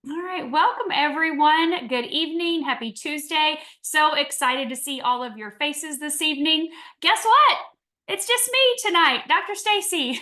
All right, welcome everyone. Good evening. Happy Tuesday. So excited to see all of your faces this evening. Guess what? It's just me tonight, Dr. Staci.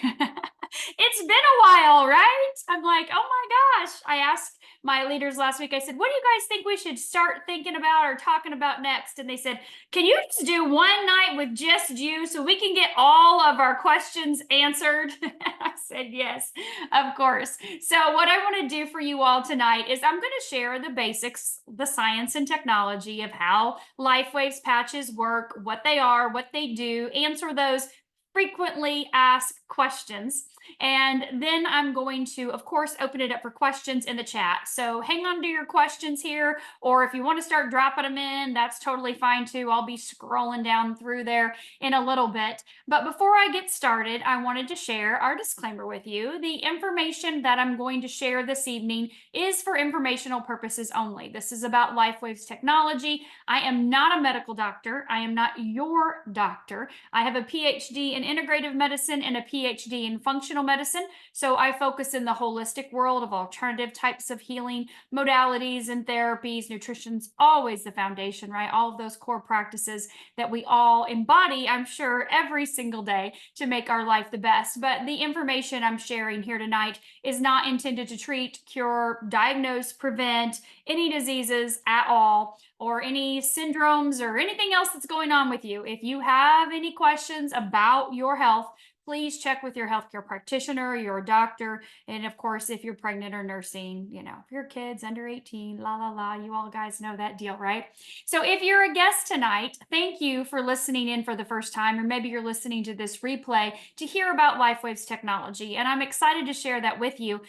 It's been a while, right? I'm like, oh my gosh. I asked my leaders last week, I said, what do you guys think we should start thinking about or talking about next? And they said, can you just do one night with just you so we can get all of our questions answered? I said, yes, of course. So, what I want to do for you all tonight is I'm going to share the basics, the science and technology of how LifeWaves patches work, what they are, what they do, answer those frequently asked questions. And then I'm going to, of course, open it up for questions in the chat. So hang on to your questions here, or if you want to start dropping them in, that's totally fine too. I'll be scrolling down through there in a little bit. But before I get started, I wanted to share our disclaimer with you. The information that I'm going to share this evening is for informational purposes only. This is about LifeWaves technology. I am not a medical doctor. I am not your doctor. I have a PhD in integrative medicine and a PhD in functional medicine. So I focus in the holistic world of alternative types of healing modalities and therapies. Nutrition's always the foundation, right? All of those core practices that we all embody, I'm sure, every single day to make our life the best. But the information I'm sharing here tonight is not intended to treat, cure, diagnose, prevent any diseases at all, or any syndromes or anything else that's going on with you. If you have any questions about your health, please check with your healthcare practitioner, your doctor, and of course, if you're pregnant or nursing, if your kid's under 18, la la la, you all guys know that deal, right? So if you're a guest tonight, thank you for listening in for the first time, or maybe you're listening to this replay to hear about LifeWaves technology, and I'm excited to share that with you.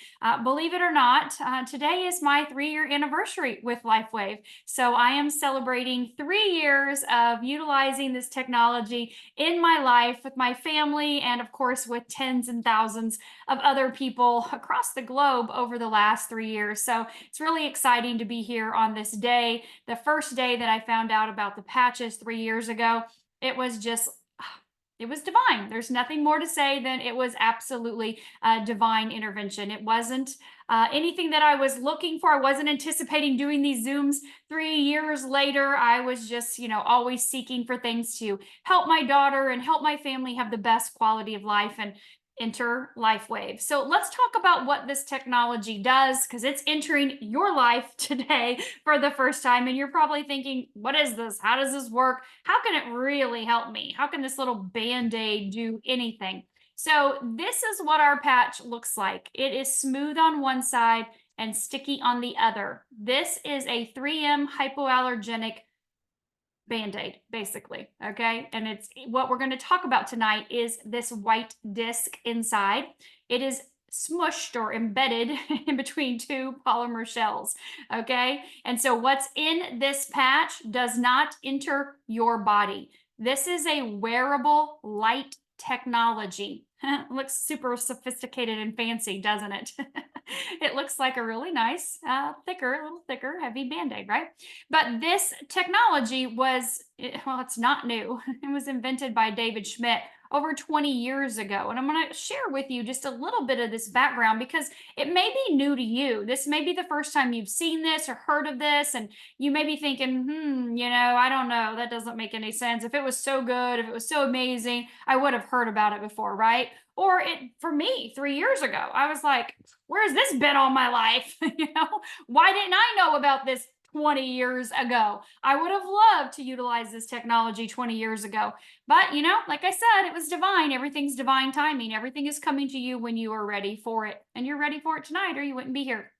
Believe it or not, today is my 3-year anniversary with LifeWave. So I am celebrating 3 years of utilizing this technology in my life with my family, and of course with tens and thousands of other people across the globe over the last 3 years. So it's really exciting to be here on this day. The first day that I found out about the patches 3 years ago, it was just it was divine. There's nothing more to say than it was absolutely divine intervention. It wasn't anything that I was looking for. I wasn't anticipating doing these Zooms 3 years later. I was just, always seeking for things to help my daughter and help my family have the best quality of life. And enter LifeWave. So let's talk about what this technology does, because it's entering your life today for the first time. And you're probably thinking, what is this? How does this work? How can it really help me? How can this little Band-Aid do anything? So this is what our patch looks like. It is smooth on one side and sticky on the other. This is a 3M hypoallergenic Band-Aid, basically. Okay. And it's what we're going to talk about tonight is this white disc inside. It is smushed or embedded in between two polymer shells. Okay. And so what's in this patch does not enter your body. This is a wearable light technology. Looks super sophisticated and fancy, doesn't it? It looks like a really nice, a little thicker, heavy Band-Aid, right? But this technology well, it's not new. It was invented by David Schmidt over 20 years ago. And I'm going to share with you just a little bit of this background because it may be new to you. This may be the first time you've seen this or heard of this. And you may be thinking, I don't know. That doesn't make any sense. If it was so good, if it was so amazing, I would have heard about it before, right? Or for me, 3 years ago, I was like, where's this been all my life? Why didn't I know about this 20 years ago? I would have loved to utilize this technology 20 years ago. But, like I said, it was divine. Everything's divine timing. Everything is coming to you when you are ready for it. And you're ready for it tonight or you wouldn't be here.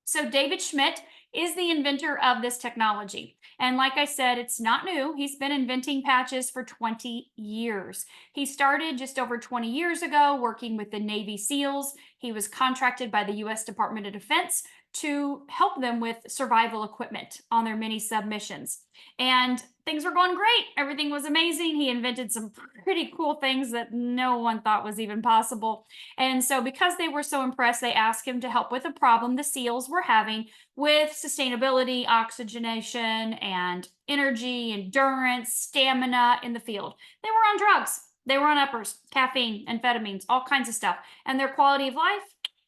So David Schmidt is the inventor of this technology. And like I said, it's not new. He's been inventing patches for 20 years. He started just over 20 years ago working with the Navy SEALs. He was contracted by the US Department of Defense to help them with survival equipment on their mini submissions. And things were going great. Everything was amazing. He invented some pretty cool things that no one thought was even possible. And so because they were so impressed, they asked him to help with a problem the SEALs were having with sustainability, oxygenation, and energy, endurance, stamina in the field. They were on drugs. They were on uppers, caffeine, amphetamines, all kinds of stuff. And their quality of life,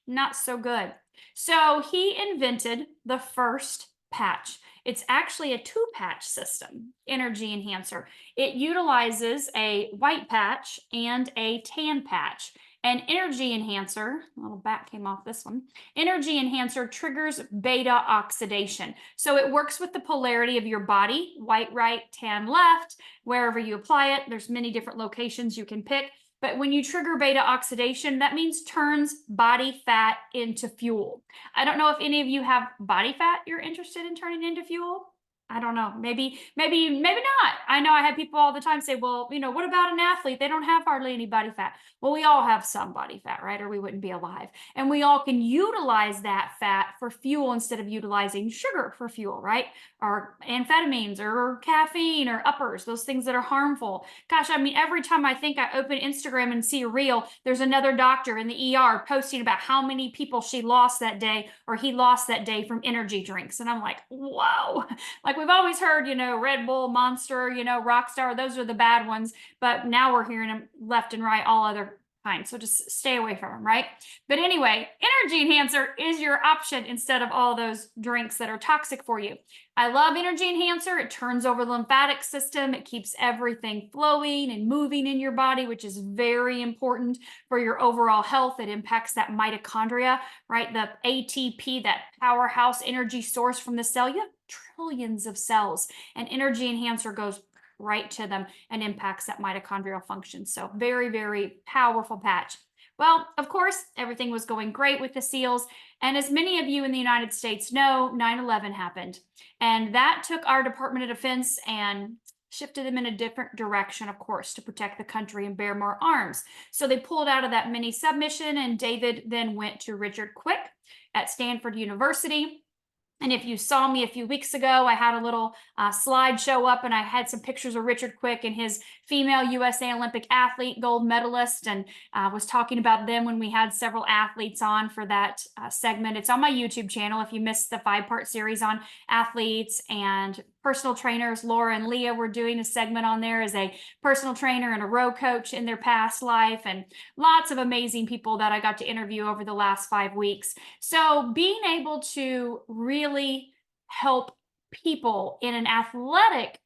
not so good. So he invented the first patch. It's actually a two-patch system, energy enhancer. It utilizes a white patch and a tan patch. An energy enhancer, a little back came off this one. Energy enhancer triggers beta oxidation. So it works with the polarity of your body, white right, tan left, wherever you apply it. There's many different locations you can pick. But when you trigger beta oxidation, that means turns body fat into fuel. I don't know if any of you have body fat you're interested in turning into fuel. I don't know. Maybe not. I know I have people all the time say, well, what about an athlete? They don't have hardly any body fat. Well, we all have some body fat, right? Or we wouldn't be alive. And we all can utilize that fat for fuel instead of utilizing sugar for fuel, right? Or amphetamines or caffeine or uppers, those things that are harmful. Gosh, I mean, every time I think I open Instagram and see a reel, there's another doctor in the ER posting about how many people she lost that day or he lost that day from energy drinks. And I'm like, whoa. Like we've always heard, Red Bull, Monster, Rockstar, those are the bad ones. But now we're hearing them left and right, all other kinds. So just stay away from them, right? But anyway, energy enhancer is your option instead of all those drinks that are toxic for you. I love energy enhancer. It turns over the lymphatic system. It keeps everything flowing and moving in your body, which is very important for your overall health. It impacts that mitochondria, right? The ATP, that powerhouse energy source from the cell. You have trillions of cells, and energy enhancer goes right to them and impacts that mitochondrial function. So very, very powerful patch. Well, of course, everything was going great with the SEALs. And as many of you in the United States know, 9/11 happened. And that took our Department of Defense and shifted them in a different direction, of course, to protect the country and bear more arms. So they pulled out of that mini submission, and David then went to Richard Quick at Stanford University. And if you saw me a few weeks ago, I had a little slide show up and I had some pictures of Richard Quick and his female USA Olympic athlete, gold medalist, and was talking about them when we had several athletes on for that segment. It's on my YouTube channel. If you missed the 5-part series on athletes and personal trainers, Laura and Leah were doing a segment on there as a personal trainer and a row coach in their past life, and lots of amazing people that I got to interview over the last 5 weeks. So being able to really help people in an athletic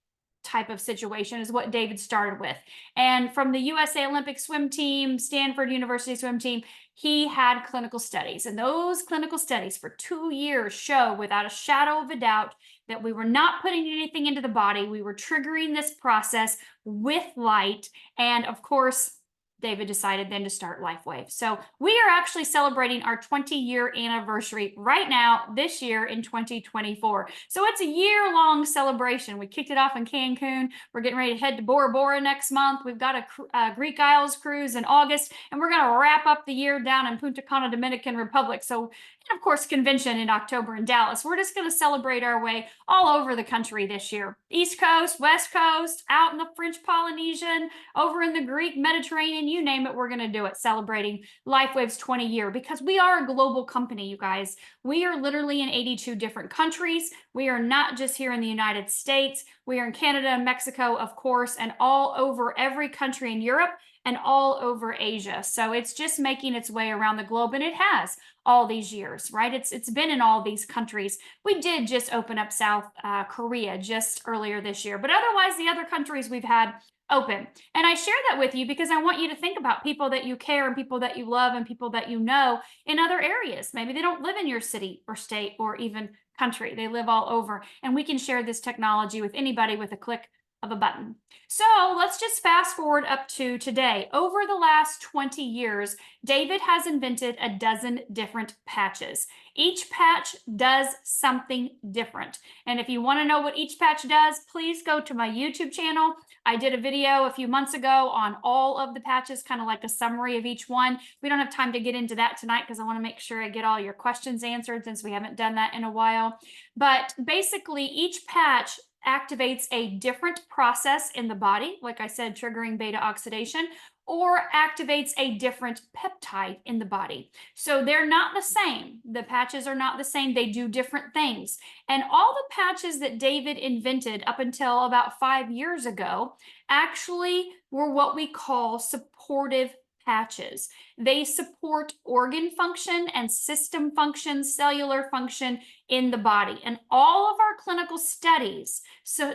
type of situation is what David started with. And from the USA Olympic swim team, Stanford University swim team, he had clinical studies. And those clinical studies for 2 years show without a shadow of a doubt that we were not putting anything into the body. We were triggering this process with light. And of course, David decided then to start LifeWave. So we are actually celebrating our 20-year anniversary right now, this year in 2024. So it's a year-long celebration. We kicked it off in Cancun. We're getting ready to head to Bora Bora next month. We've got a Greek Isles cruise in August, and we're going to wrap up the year down in Punta Cana, Dominican Republic. So, and of course, convention in October in Dallas. We're just going to celebrate our way all over the country this year. East Coast, West Coast, out in the French Polynesian, over in the Greek Mediterranean, you name it, we're going to do it, celebrating LifeWave's 20 year, because we are a global company, you guys. We are literally in 82 different countries. We are not just here in the United States. We are in Canada and Mexico, of course, and all over every country in Europe and all over Asia. So it's just making its way around the globe, and it has all these years, right? It's been in all these countries. We did just open up South Korea just earlier this year, but otherwise the other countries we've had open. And I share that with you because I want you to think about people that you care and people that you love and people that you know in other areas. Maybe they don't live in your city or state or even country. They live all over. And we can share this technology with anybody with a click of a button. So let's just fast forward up to today. Over the last 20 years, David has invented a dozen different patches. Each patch does something different. And if you want to know what each patch does, please go to my YouTube channel. I did a video a few months ago on all of the patches, kind of like a summary of each one. We don't have time to get into that tonight because I want to make sure I get all your questions answered since we haven't done that in a while. But basically, each patch activates a different process in the body, like I said, triggering beta oxidation, or activates a different peptide in the body. So they're not the same. The patches are not the same. They do different things. And all the patches that David invented up until about 5 years ago actually were what we call supportive patches. They support organ function and system function, cellular function in the body. And all of our clinical studies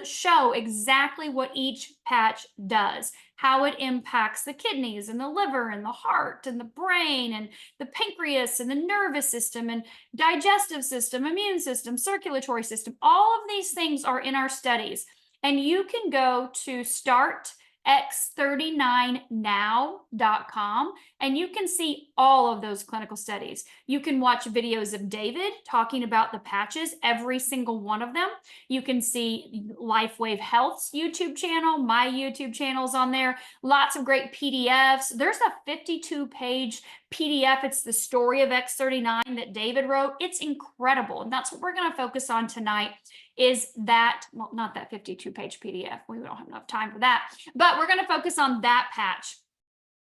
show exactly what each patch does, how it impacts the kidneys and the liver and the heart and the brain and the pancreas and the nervous system and digestive system, immune system, circulatory system. All of these things are in our studies. And you can go to startx39now.com and you can see all of those clinical studies. You can watch videos of David talking about the patches, every single one of them. You can see LifeWave Health's YouTube channel, my YouTube channel's on there, lots of great PDFs. There's a 52-page PDF. It's the story of X39 that David wrote. It's incredible. And that's what we're going to focus on tonight is that, well, not that 52-page PDF. We don't have enough time for that, but we're going to focus on that patch.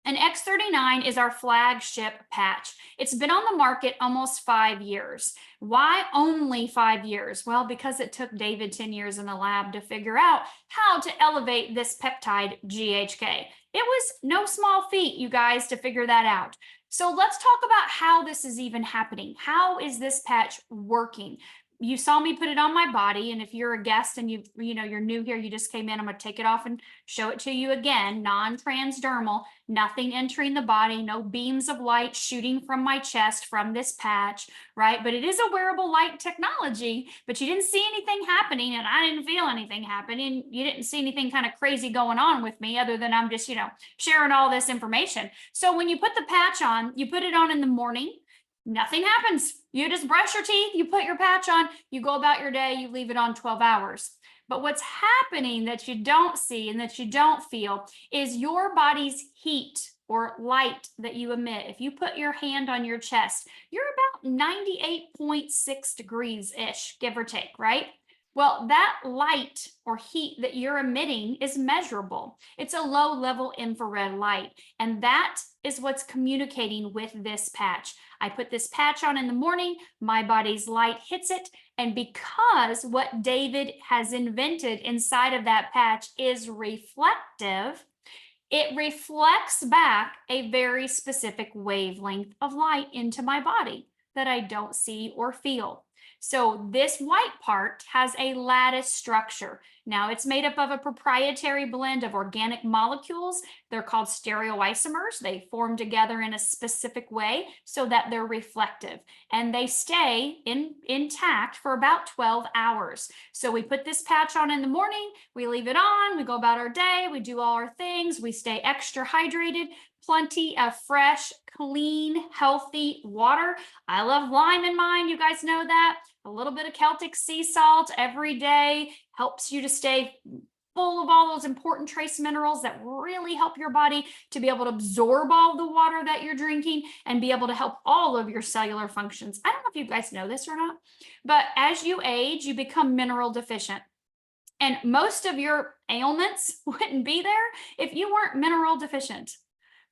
And X39 is our flagship patch. It's been on the market almost 5 years. Why only 5 years? Well, because it took David 10 years in the lab to figure out how to elevate this peptide GHK. It was no small feat, you guys, to figure that out. So let's talk about how this is even happening. How is this patch working? You saw me put it on my body, and if you're a guest and you're new here, you just came in, I'm going to take it off and show it to you again. Non-transdermal, nothing entering the body, no beams of light shooting from my chest from this patch, right? But it is a wearable light technology, but you didn't see anything happening, and I didn't feel anything happening. You didn't see anything kind of crazy going on with me other than I'm just, sharing all this information. So when you put the patch on, you put it on in the morning, nothing happens. You just brush your teeth, you put your patch on, you go about your day, you leave it on 12 hours. But what's happening that you don't see and that you don't feel is your body's heat or light that you emit. If you put your hand on your chest, you're about 98.6 degrees-ish, give or take, right? Well, that light or heat that you're emitting is measurable. It's a low-level infrared light, and that is what's communicating with this patch. I put this patch on in the morning, my body's light hits it, and because what David has invented inside of that patch is reflective, it reflects back a very specific wavelength of light into my body that I don't see or feel. So this white part has a lattice structure. Now it's made up of a proprietary blend of organic molecules. They're called stereoisomers. They form together in a specific way so that they're reflective, and they stay intact for about 12 hours. So we put this patch on in the morning, we leave it on, we go about our day, we do all our things, we stay extra hydrated, plenty of fresh, clean, healthy water. I love lime in mine. You guys know that. A little bit of Celtic sea salt every day helps you to stay full of all those important trace minerals that really help your body to be able to absorb all the water that you're drinking and be able to help all of your cellular functions. I don't know if you guys know this or not, but as you age, you become mineral deficient. And most of your ailments wouldn't be there if you weren't mineral deficient.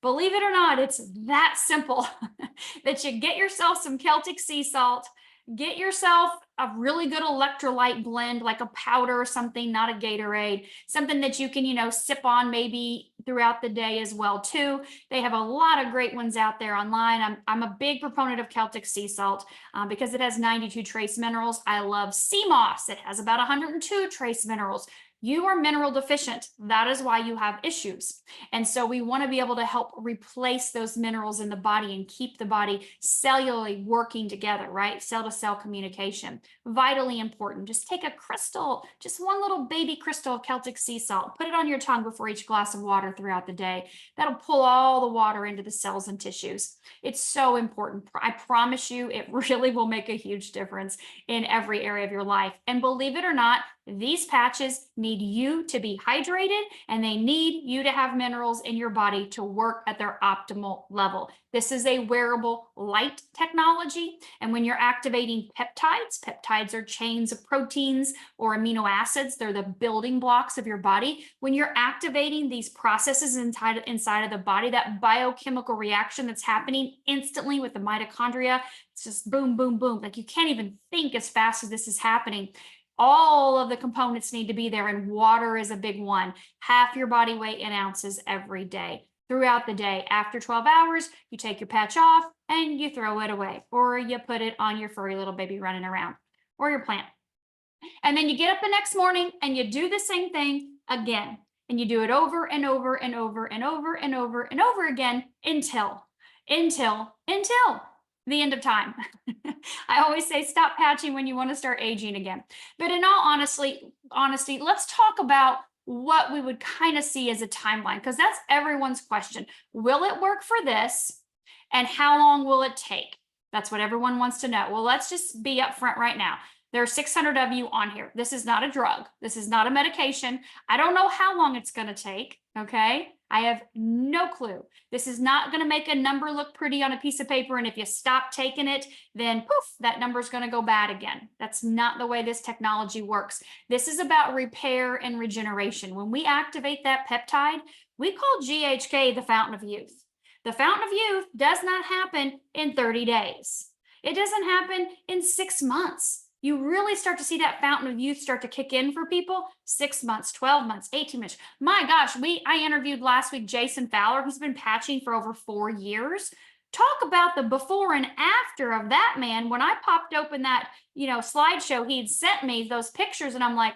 Believe it or not, it's that simple that you get yourself some Celtic sea salt, get yourself a really good electrolyte blend, like a powder or something, not a Gatorade, something that you can, sip on maybe throughout the day as well too. They have a lot of great ones out there online. I'm a big proponent of Celtic sea salt because it has 92 trace minerals. I love sea moss. It has about 102 trace minerals. You are mineral deficient. That is why you have issues. And so we want to be able to help replace those minerals in the body and keep the body cellularly working together, right? Cell-to-cell communication. Vitally important. Just take a crystal, just one little baby crystal of Celtic sea salt, put it on your tongue before each glass of water throughout the day. That'll pull all the water into the cells and tissues. It's so important. I promise you, it really will make a huge difference in every area of your life. And believe it or not, these patches need you to be hydrated, and they need you to have minerals in your body to work at their optimal level. This is a wearable light technology. And when you're activating peptides, peptides are chains of proteins or amino acids. They're the building blocks of your body. When you're activating these processes inside of the body, that biochemical reaction that's happening instantly with the mitochondria, it's just boom, boom, boom. Like you can't even think as fast as this is happening. All of the components need to be there, and water is a big one. Half your body weight in ounces every day. throughout the day. After 12 hours, you take your patch off and you throw it away, or you put it on your furry little baby running around, or your plant. And then you get up the next morning and you do the same thing again. And you do it over and over and over and over and over and over again until the end of time. I always say stop patching when you want to start aging again. But in all honesty, let's talk about what we would kind of see as a timeline, because that's everyone's question. Will it work for this? And how long will it take? That's what everyone wants to know. Well, let's just be upfront right now. There are 600 of you on here. This is not a drug. This is not a medication. I don't know how long it's going to take. Okay. I have no clue. This is not going to make a number look pretty on a piece of paper. And if you stop taking it, then poof, that number is going to go bad again. That's not the way this technology works. This is about repair and regeneration. When we activate that peptide, we call GHK the fountain of youth. The fountain of youth does not happen in 30 days. It doesn't happen in 6 months. You really start to see that fountain of youth start to kick in for people 6 months, 12 months, 18 months. My gosh, I interviewed last week Jason Fowler, who's been patching for over 4 years. Talk about the before and after of that man. When I popped open that, slideshow he'd sent me, those pictures, and I'm like,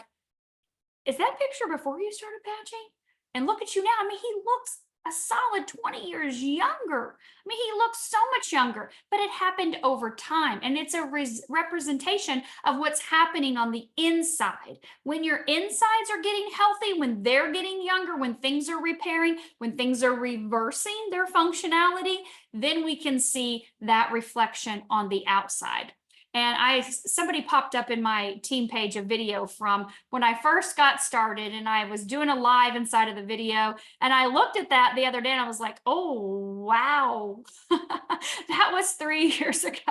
is that picture before you started patching? And look at you now. I mean, he looks a solid 20 years younger. I mean, he looks so much younger, but it happened over time. And it's a representation of what's happening on the inside. When your insides are getting healthy, when they're getting younger, when things are repairing, when things are reversing their functionality, then we can see that reflection on the outside. And somebody popped up in my team page a video from when I first got started, and I was doing a live inside of the video. And I looked at that the other day and I was like, oh, wow, that was 3 years ago.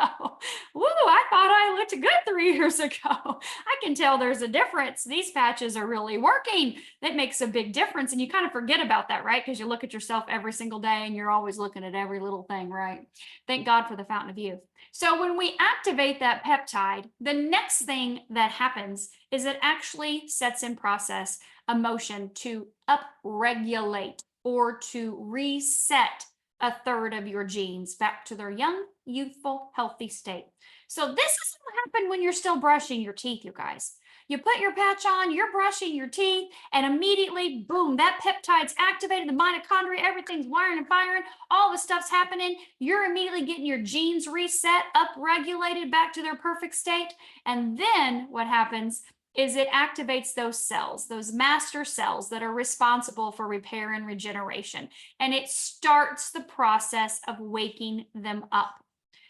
Woo, I thought I looked good 3 years ago. I can tell there's a difference. These patches are really working. That makes a big difference. And you kind of forget about that, right? Because you look at yourself every single day and you're always looking at every little thing, right? Thank God for the fountain of youth. So when we activate that peptide, the next thing that happens is it actually sets in process a motion to upregulate or to reset a third of your genes back to their young, youthful, healthy state. So this is what happens when you're still brushing your teeth, you guys. You put your patch on, you're brushing your teeth, and immediately, boom, that peptide's activated, the mitochondria, everything's wiring and firing, all the stuff's happening. You're immediately getting your genes reset, upregulated back to their perfect state. And then what happens is it activates those cells, those master cells that are responsible for repair and regeneration. And it starts the process of waking them up.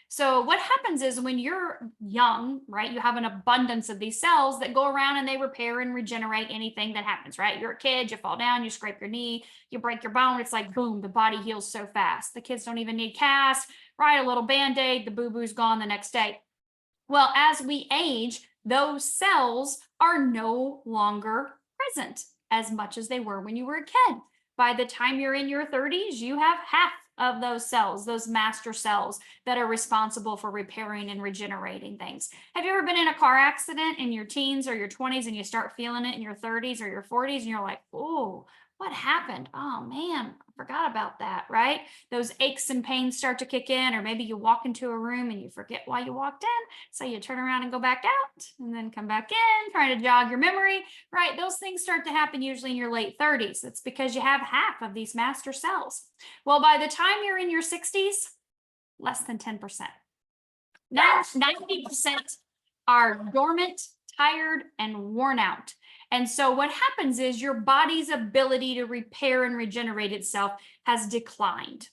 So what happens is when you're young, right, you have an abundance of these cells that go around and they repair and regenerate anything that happens, right? You're a kid, you fall down, you scrape your knee, you break your bone. It's like, boom, the body heals so fast. The kids don't even need cast, right? A little Band-Aid, the boo-boo's gone the next day. Well, as we age, those cells are no longer present as much as they were when you were a kid. By the time you're in your 30s, you have half of those cells, those master cells that are responsible for repairing and regenerating things. Have you ever been in a car accident in your teens or your 20s and you start feeling it in your 30s or your 40s and you're like, oh, what happened? Oh man, I forgot about that, right? Those aches and pains start to kick in, or maybe you walk into a room and you forget why you walked in. So you turn around and go back out and then come back in, trying to jog your memory, right? Those things start to happen usually in your late 30s. It's because you have half of these master cells. Well, by the time you're in your 60s, less than 10%. Now 90% are dormant, tired, and worn out. And so what happens is your body's ability to repair and regenerate itself has declined.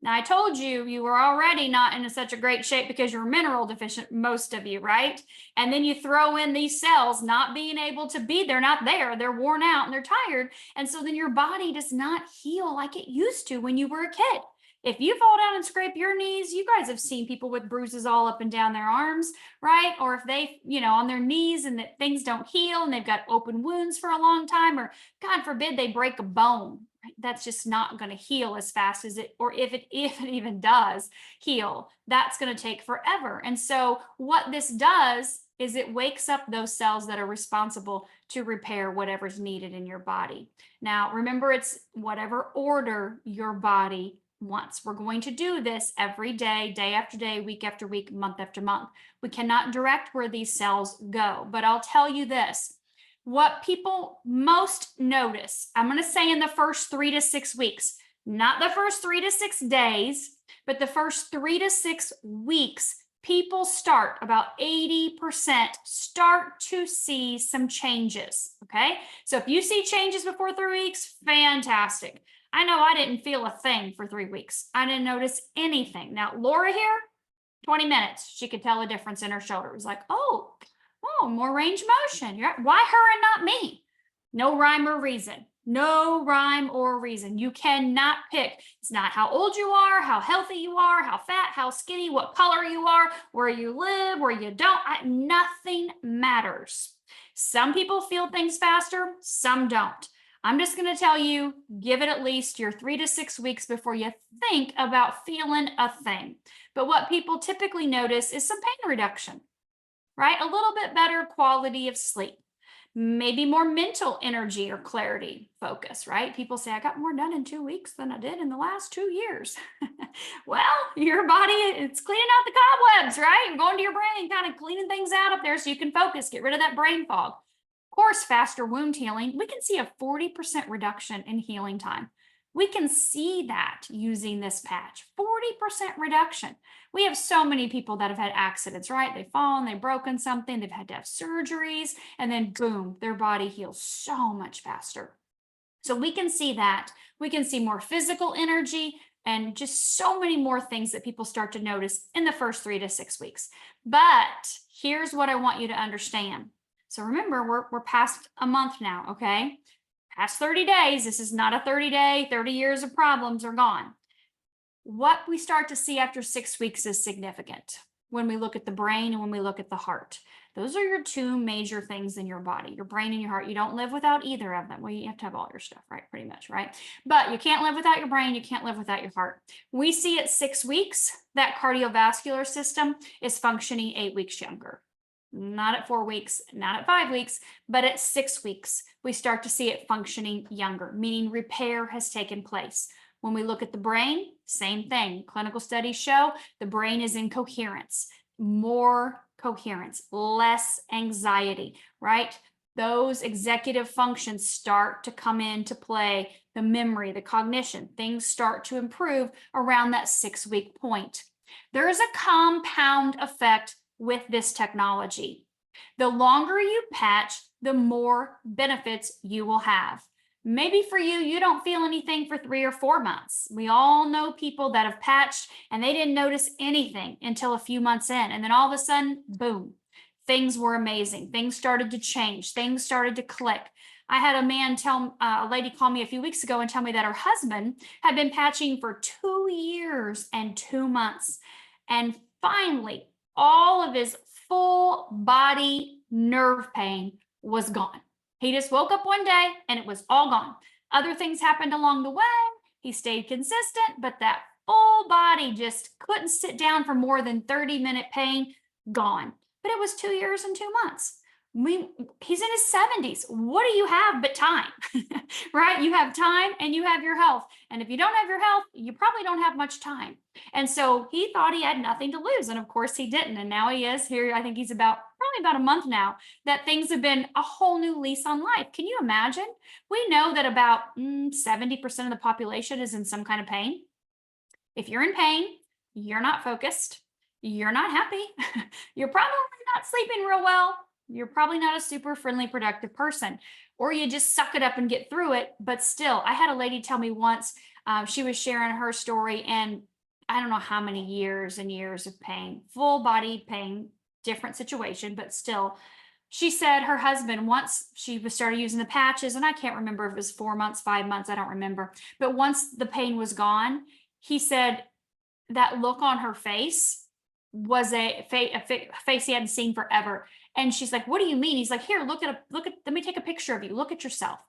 Now, I told you, you were already not in such a great shape because you're mineral deficient, most of you, right? And then you throw in these cells not being able to be, they're not there, they're worn out and they're tired. And so then your body does not heal like it used to when you were a kid. If you fall down and scrape your knees, you guys have seen people with bruises all up and down their arms, right? Or if they, on their knees and that things don't heal and they've got open wounds for a long time, or God forbid they break a bone, right? That's just not going to heal as fast as it, or if it even does heal, that's going to take forever. And so what this does is it wakes up those cells that are responsible to repair whatever's needed in your body. Now, remember, it's whatever order your body wants. We're going to do this every day, day after day, week after week, month after month. We cannot direct where these cells go, but I'll tell you this. What people most notice, I'm going to say in the first 3 to 6 weeks, not the first 3 to 6 days, but the first 3 to 6 weeks, people start, about 80% start to see some changes, okay? So if you see changes before 3 weeks, fantastic. I know I didn't feel a thing for 3 weeks. I didn't notice anything. Now, Laura here, 20 minutes, she could tell a difference in her shoulder. It was like, oh, more range motion. Why her and not me? No rhyme or reason. No rhyme or reason. You cannot pick. It's not how old you are, how healthy you are, how fat, how skinny, what color you are, where you live, where you don't. Nothing matters. Some people feel things faster, some don't. I'm just going to tell you, give it at least your 3 to 6 weeks before you think about feeling a thing. But what people typically notice is some pain reduction, right? A little bit better quality of sleep, maybe more mental energy or clarity, focus, right? People say, I got more done in 2 weeks than I did in the last 2 years. Well, your body, it's cleaning out the cobwebs, right? You're going to your brain, kind of cleaning things out up there so you can focus, get rid of that brain fog. Of course, faster wound healing, we can see a 40% reduction in healing time. We can see that using this patch, 40% reduction. We have so many people that have had accidents, right? They've fallen, they've broken something, they've had to have surgeries, and then boom, their body heals so much faster. So we can see that. We can see more physical energy and just so many more things that people start to notice in the first 3 to 6 weeks. But here's what I want you to understand. So remember, we're past a month now, okay? Past 30 days, this is not a 30-day, 30 years of problems are gone. What we start to see after 6 weeks is significant when we look at the brain and when we look at the heart. Those are your two major things in your body, your brain and your heart. You don't live without either of them. Well, you have to have all your stuff, right? Pretty much, right? But you can't live without your brain. You can't live without your heart. We see at 6 weeks that cardiovascular system is functioning 8 weeks younger. Not at 4 weeks, not at 5 weeks, but at 6 weeks, we start to see it functioning younger, meaning repair has taken place. When we look at the brain, same thing. Clinical studies show the brain is in coherence, more coherence, less anxiety, right? Those executive functions start to come into play, the memory, the cognition, things start to improve around that 6-week point. There is a compound effect with this technology. The longer you patch, the more benefits you will have. Maybe for you, you don't feel anything for 3 or 4 months. We all know people that have patched and they didn't notice anything until a few months in. And then all of a sudden, boom, things were amazing. Things started to change. Things started to click. I had a lady call me a few weeks ago and tell me that her husband had been patching for 2 years and 2 months. And finally, all of his full body nerve pain was gone. He just woke up one day and it was all gone. Other things happened along the way. He stayed consistent, but that full body just couldn't sit down for more than 30-minute pain, gone. But it was 2 years and 2 months. He's in his 70s. What do you have but time, right? You have time and you have your health. And if you don't have your health, you probably don't have much time. And so he thought he had nothing to lose. And of course he didn't. And now he is here. I think he's probably about a month now that things have been a whole new lease on life. Can you imagine? We know that about 70% of the population is in some kind of pain. If you're in pain, you're not focused. You're not happy. You're probably not sleeping real well. You're probably not a super friendly, productive person, or you just suck it up and get through it. But still, I had a lady tell me once, she was sharing her story, and I don't know how many years and years of pain, full body pain, different situation, but still, she said her husband, once she started using the patches, and I can't remember if it was 4 months, 5 months, I don't remember, but once the pain was gone, he said that look on her face was a face he hadn't seen forever. And she's like, what do you mean? He's like, here, let me take a picture of you. Look at yourself.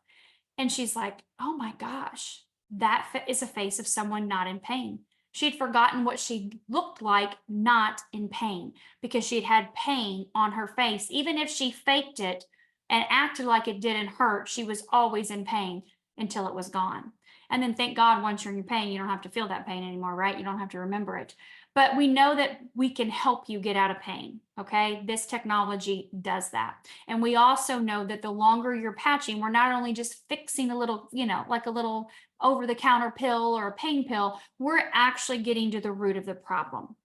And she's like, oh my gosh, that is a face of someone not in pain. She'd forgotten what she looked like not in pain because she'd had pain on her face. Even if she faked it and acted like it didn't hurt, she was always in pain until it was gone. And then thank God, once you're in pain, you don't have to feel that pain anymore, right? You don't have to remember it. But we know that we can help you get out of pain. Okay. This technology does that. And we also know that the longer you're patching, we're not only just fixing a little, like a little over the counter pill or a pain pill, we're actually getting to the root of the problem.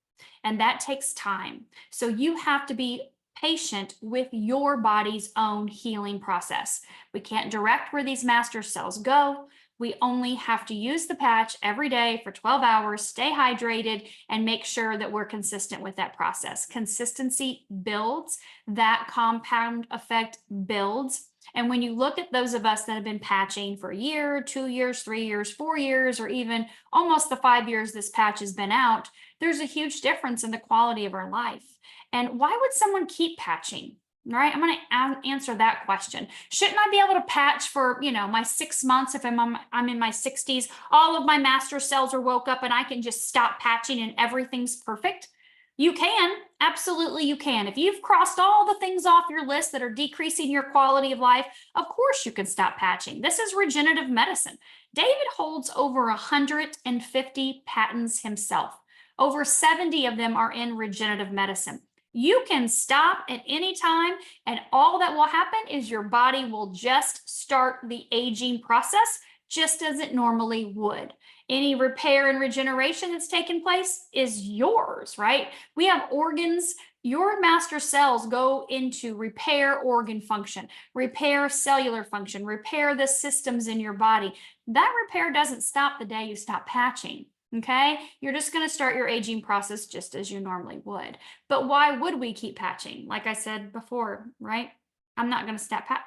And that takes time. So you have to be patient with your body's own healing process. We can't direct where these master cells go. We only have to use the patch every day for 12 hours, stay hydrated, and make sure that we're consistent with that process. Consistency builds, that compound effect builds. And when you look at those of us that have been patching for a year, 2 years, 3 years, 4 years, or even almost the 5 years this patch has been out, there's a huge difference in the quality of our life. And why would someone keep patching? Right? I'm going to answer that question. Shouldn't I be able to patch for, my 6 months if I'm in my 60s, all of my master cells are woke up and I can just stop patching and everything's perfect? You can. Absolutely, you can. If you've crossed all the things off your list that are decreasing your quality of life, of course you can stop patching. This is regenerative medicine. David holds over 150 patents himself. Over 70 of them are in regenerative medicine. You can stop at any time, and all that will happen is your body will just start the aging process just as it normally would. Any repair and regeneration that's taken place is yours, right? We have organs. Your master cells go into repair organ function, repair cellular function, repair the systems in your body. That repair doesn't stop the day you stop patching. Okay, you're just going to start your aging process just as you normally would. But why would we keep patching? Like I said before, right? I'm not going to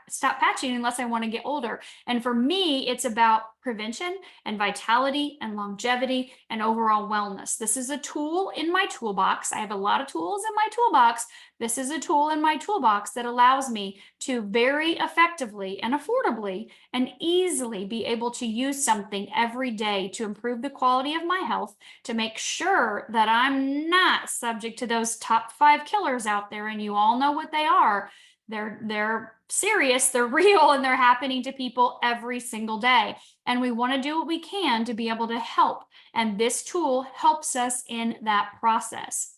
stop patching unless I want to get older. And for me, it's about prevention and vitality and longevity and overall wellness. This is a tool in my toolbox. I have a lot of tools in my toolbox. This is a tool in my toolbox that allows me to very effectively and affordably and easily be able to use something every day to improve the quality of my health, to make sure that I'm not subject to those top 5 killers out there. And you all know what they are. They're serious, they're real, and they're happening to people every single day. And we want to do what we can to be able to help. And this tool helps us in that process.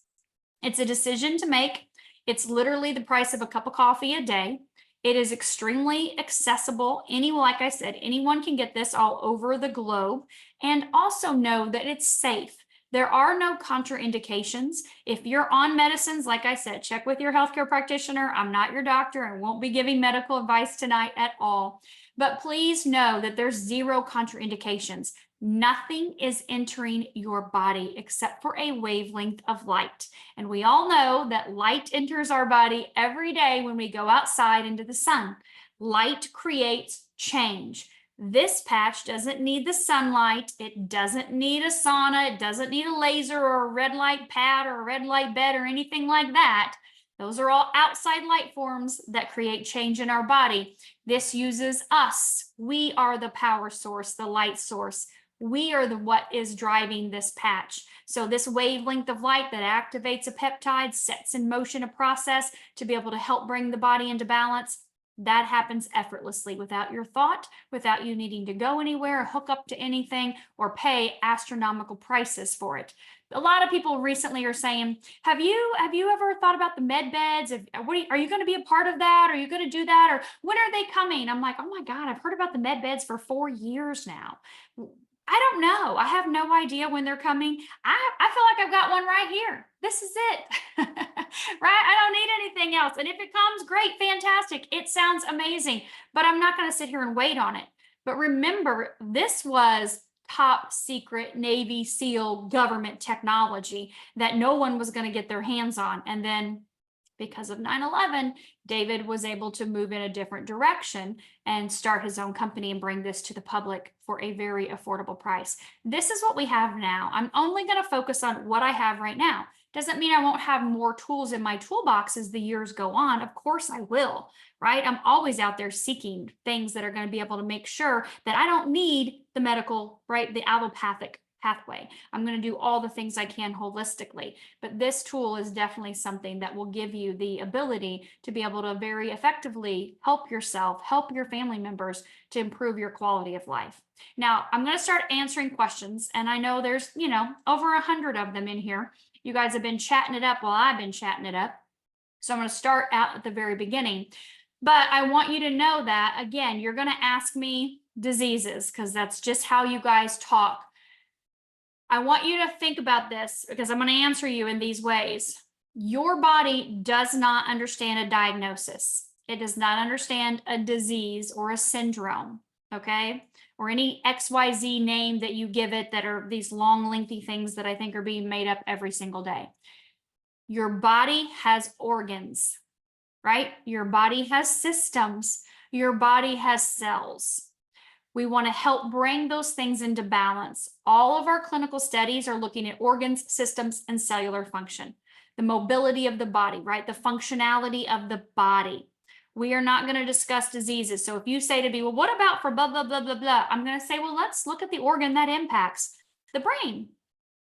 It's a decision to make. It's literally the price of a cup of coffee a day. It is extremely accessible. Like I said, anyone can get this all over the globe. And also know that it's safe. There are no contraindications. If you're on medicines, like I said, check with your healthcare practitioner. I'm not your doctor and won't be giving medical advice tonight at all. But please know that there's 0 contraindications. Nothing is entering your body except for a wavelength of light. And we all know that light enters our body every day when we go outside into the sun. Light creates change. This patch doesn't need the sunlight. It doesn't need a sauna. It doesn't need a laser or a red light pad or a red light bed or anything like that. Those are all outside light forms that create change in our body. This uses us. We are the power source, the light source. We are what is driving this patch. So this wavelength of light that activates a peptide, sets in motion a process to be able to help bring the body into balance. That happens effortlessly without your thought, without you needing to go anywhere or hook up to anything or pay astronomical prices for it. A lot of people recently are saying, have you ever thought about the med beds? Are you going to be a part of that? Are you going to do that? Or when are they coming? I'm like, oh my God, I've heard about the med beds for 4 years now. I don't know. I have no idea when they're coming. I feel like I've got one right here. This is it, right? I don't need anything else. And if it comes, great, fantastic. It sounds amazing, but I'm not going to sit here and wait on it. But remember, this was top secret Navy SEAL government technology that no one was going to get their hands on. And then because of 9/11, David was able to move in a different direction and start his own company and bring this to the public for a very affordable price. This is what we have now. I'm only going to focus on what I have right now. Doesn't mean I won't have more tools in my toolbox as the years go on. Of course I will, right? I'm always out there seeking things that are going to be able to make sure that I don't need the medical, right? The allopathic pathway. I'm going to do all the things I can holistically, but this tool is definitely something that will give you the ability to be able to very effectively help yourself, help your family members to improve your quality of life. Now, I'm going to start answering questions, and I know there's, over 100 of them in here. You guys have been chatting it up while I've been chatting it up. So I'm going to start out at the very beginning. But I want you to know that, again, you're going to ask me diseases because that's just how you guys talk. I want you to think about this because I'm going to answer you in these ways. Your body does not understand a diagnosis. It does not understand a disease or a syndrome, okay? Or any XYZ name that you give it that are these long, lengthy things that I think are being made up every single day. Your body has organs, right? Your body has systems. Your body has cells. We want to help bring those things into balance. All of our clinical studies are looking at organs, systems, and cellular function. The mobility of the body, right? The functionality of the body. We are not going to discuss diseases. So if you say to me, well, what about for blah, blah, blah, blah, blah? I'm going to say, well, let's look at the organ that impacts the brain.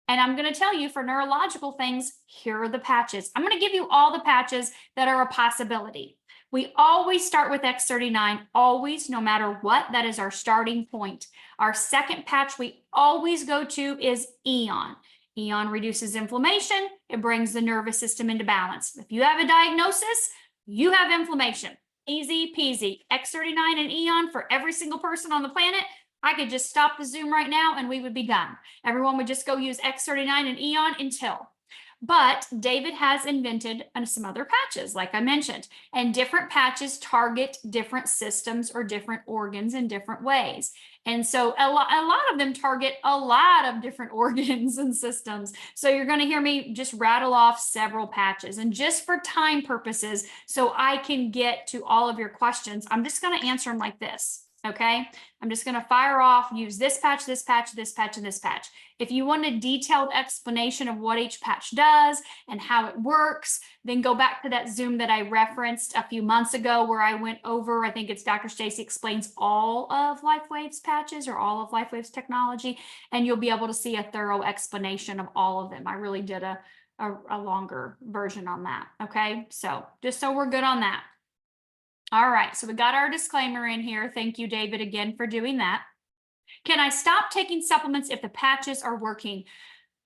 And I'm going to tell you for neurological things, here are the patches. I'm going to give you all the patches that are a possibility. We always start with X39, always, no matter what, that is our starting point. Our second patch we always go to is Eon. Eon reduces inflammation. It brings the nervous system into balance. If you have a diagnosis, you have inflammation. Easy peasy. X39 and Eon for every single person on the planet. I could just stop the Zoom right now and we would be done. Everyone would just go use X39 and Eon until. But David has invented some other patches, like I mentioned, and different patches target different systems or different organs in different ways. And so a lot of them target a lot of different organs and systems. So you're going to hear me just rattle off several patches. And just for time purposes, so I can get to all of your questions, I'm just going to answer them like this. Okay, I'm just going to fire off, use this patch, this patch, this patch, and this patch. If you want a detailed explanation of what each patch does and how it works, then go back to that Zoom that I referenced a few months ago where I went over, I think it's Dr. Staci explains all of LifeWave's patches or all of LifeWave's technology, and you'll be able to see a thorough explanation of all of them. I really did a longer version on that. Okay, so just so we're good on that. All right, so we got our disclaimer in here. Thank you, David, again for doing that. Can I stop taking supplements if the patches are working?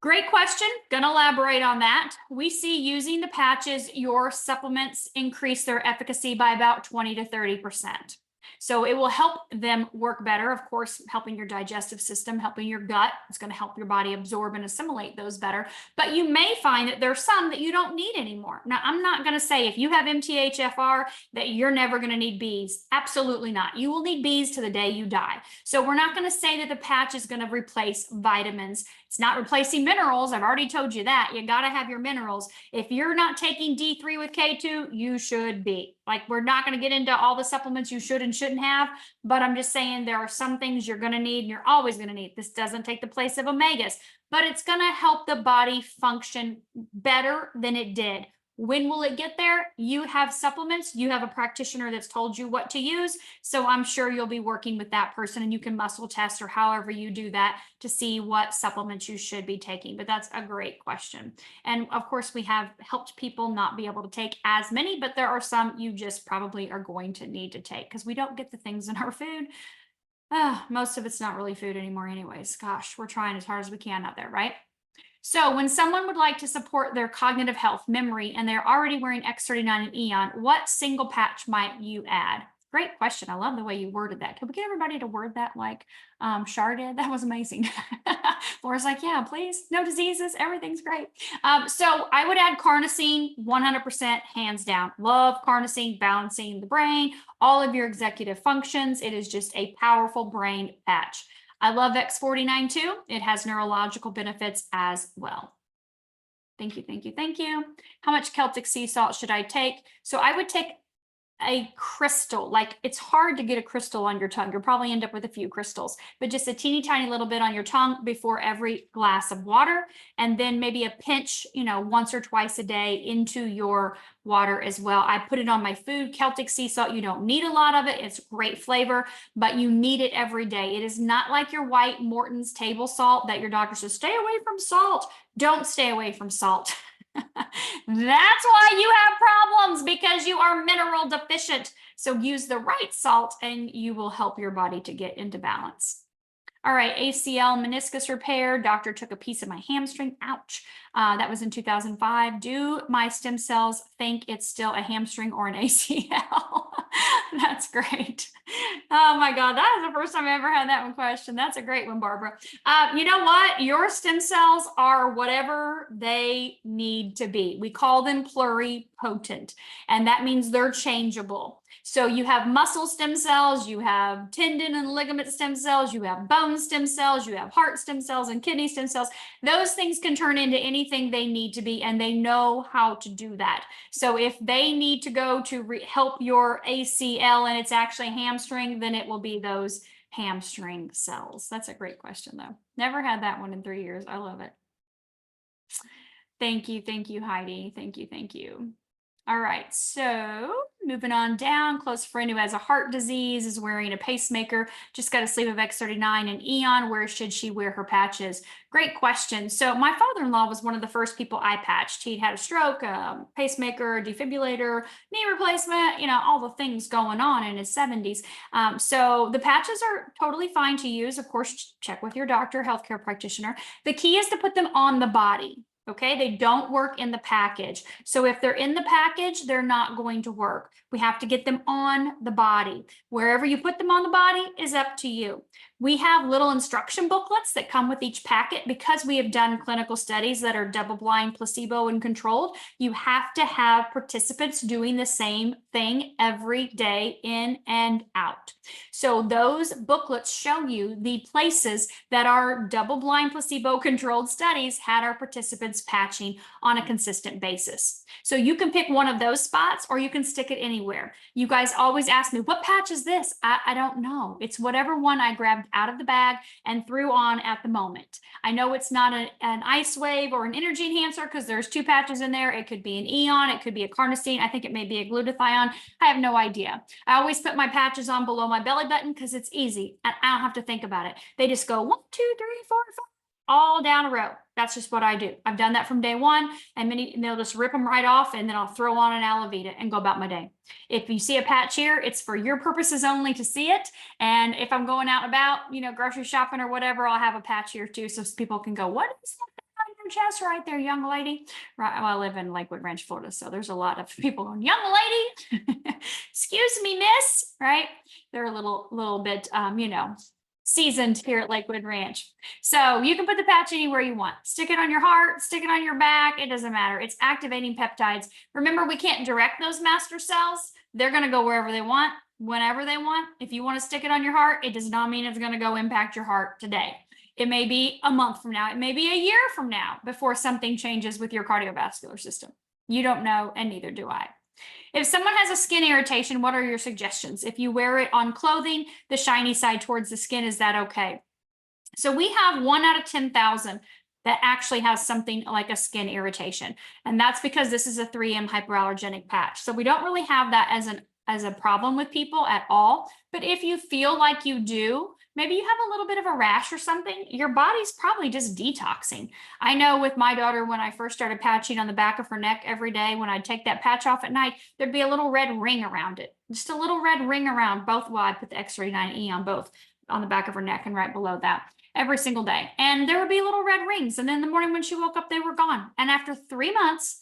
Great question. Going to elaborate on that. We see using the patches, your supplements increase their efficacy by about 20 to 30%. So it will help them work better, of course, helping your digestive system, helping your gut. It's going to help your body absorb and assimilate those better. But you may find that there's some that you don't need anymore. Now, I'm not going to say if you have MTHFR that you're never going to need Bs. Absolutely not. You will need Bs to the day you die. So we're not going to say that the patch is going to replace vitamins. It's not replacing minerals. I've already told you that. You got to have your minerals. If you're not taking D3 with K2, you should be. Like, we're not going to get into all the supplements you should and shouldn't have, but I'm just saying there are some things you're going to need and you're always going to need. This doesn't take the place of omegas, but it's going to help the body function better than it did. When will it get there? You have supplements. You have a practitioner that's told you what to use. So I'm sure you'll be working with that person and you can muscle test or however you do that to see what supplements you should be taking. But that's a great question. And of course, we have helped people not be able to take as many, but there are some you just probably are going to need to take because we don't get the things in our food. Most of it's not really food anymore anyways. Gosh, we're trying as hard as we can out there, right? So when someone would like to support their cognitive health, memory, and they're already wearing X39 and Eon, what single patch might you add? Great question. I love the way you worded that. Can we get everybody to word that like Shar did? That was amazing. Laura's like, yeah, please. No diseases. Everything's great. So I would add carnosine 100% hands down. Love carnosine, balancing the brain, all of your executive functions. It is just a powerful brain patch. I love X49 too. It has neurological benefits as well. Thank you, thank you, thank you. How much Celtic sea salt should I take? So I would take a crystal. Like, it's hard to get a crystal on your tongue. You'll probably end up with a few crystals, but just a teeny tiny little bit on your tongue before every glass of water. And then maybe a pinch, once or twice a day into your water as well. I put it on my food. Celtic sea salt, you don't need a lot of it. It's great flavor, but you need it every day. It is not like your white Morton's table salt that your doctor says, stay away from salt. Don't stay away from salt. That's why you have problems, because you are mineral deficient. So use the right salt and you will help your body to get into balance. All right, ACL meniscus repair. Doctor took a piece of my hamstring. Ouch. That was in 2005. Do my stem cells think it's still a hamstring or an ACL? That's great. Oh my God, that is the first time I ever had that one question. That's a great one, Barbara. You know what? Your stem cells are whatever they need to be. We call them pluripotent, and that means they're changeable. So you have muscle stem cells, you have tendon and ligament stem cells, you have bone stem cells, you have heart stem cells and kidney stem cells. Those things can turn into anything they need to be, and they know how to do that. So if they need to go to help your ACL and it's actually hamstring, then it will be those hamstring cells. That's a great question, though. Never had that one in 3 years. I love it. Thank you, Heidi. Thank you. All right, so moving on down, close friend who has a heart disease is wearing a pacemaker, just got a sleeve of X39 and Eon. Where should she wear her patches? Great question. So my father-in-law was one of the first people I patched. He'd had a stroke, pacemaker, defibrillator, knee replacement, all the things going on in his 70s. So the patches are totally fine to use. Of course, check with your doctor, healthcare practitioner. The key is to put them on the body. Okay, they don't work in the package. So if they're in the package, they're not going to work. We have to get them on the body. Wherever you put them on the body is up to you. We have little instruction booklets that come with each packet because we have done clinical studies that are double-blind, placebo, and controlled. You have to have participants doing the same thing every day, in and out. So those booklets show you the places that our double-blind, placebo-controlled studies had our participants patching on a consistent basis. So you can pick one of those spots, or you can stick it anywhere. You guys always ask me, what patch is this? I don't know. It's whatever one I grabbed out of the bag and threw on at the moment. I know it's not an ice wave or an energy enhancer because there's 2 patches in there. It could be an Eon, it could be a carnosine. I think it may be a glutathione. I have no idea. I always put my patches on below my belly button because it's easy and I don't have to think about it. They just go 1, 2, 3, 4, 5, all down a row. That's just what I do. I've done that from day one, and they'll just rip them right off, and then I'll throw on an Alavita and go about my day. If you see a patch here, it's for your purposes only to see it. And if I'm going out and about, grocery shopping or whatever, I'll have a patch here too, so people can go, what is that on your chest right there, young lady? Right. Well, I live in Lakewood Ranch, Florida, so there's a lot of people going, young lady, excuse me, miss, right? They're a little bit, seasoned here at Lakewood Ranch. So you can put the patch anywhere you want. Stick it on your heart, stick it on your back. It doesn't matter. It's activating peptides. Remember, we can't direct those master cells. They're going to go wherever they want, whenever they want. If you want to stick it on your heart, it does not mean it's going to go impact your heart today. It may be a month from now. It may be a year from now before something changes with your cardiovascular system. You don't know, and neither do I. If someone has a skin irritation, what are your suggestions? If you wear it on clothing, the shiny side towards the skin, is that okay? So we have 1 out of 10,000 that actually has something like a skin irritation. And that's because this is a 3M hypoallergenic patch. So we don't really have that as a problem with people at all. But if you feel like you do, maybe you have a little bit of a rash or something, your body's probably just detoxing. I know with my daughter, when I first started patching on the back of her neck every day, when I'd take that patch off at night, there'd be a little red ring around it. Just a little red ring around both. Well, I put the X39E on both, on the back of her neck and right below that, every single day. And there would be little red rings. And then in the morning when she woke up, they were gone. And after 3 months,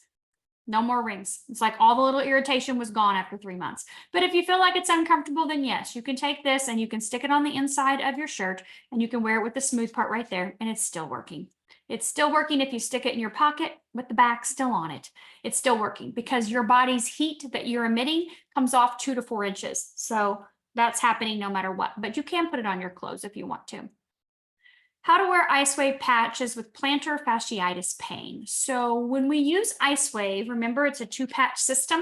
no more rings. It's like all the little irritation was gone after 3 months. But if you feel like it's uncomfortable, then yes, you can take this and you can stick it on the inside of your shirt and you can wear it with the smooth part right there, and it's still working. It's still working if you stick it in your pocket with the back still on it. It's still working because your body's heat that you're emitting comes off 2 to 4 inches. So that's happening no matter what, but you can put it on your clothes if you want to. How to wear IceWave patches with plantar fasciitis pain. So when we use IceWave, remember it's a 2-patch system,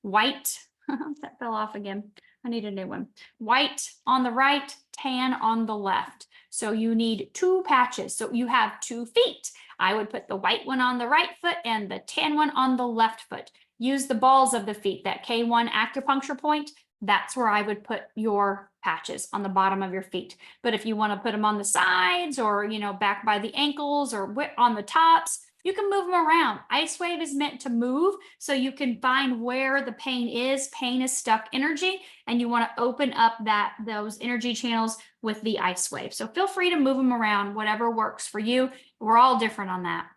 white That fell off again. I need a new one. White on the right, tan on the left. So you need 2 patches. So you have 2 feet. I would put the white one on the right foot and the tan one on the left foot. Use the balls of the feet, that K1 acupuncture point. That's where I would put your patches, on the bottom of your feet. But if you want to put them on the sides, or, you know, back by the ankles, or on the tops, you can move them around. Ice Wave is meant to move so you can find where the pain is. Pain is stuck energy, and you want to open up those energy channels with the Ice Wave. So feel free to move them around, whatever works for you. We're all different on that.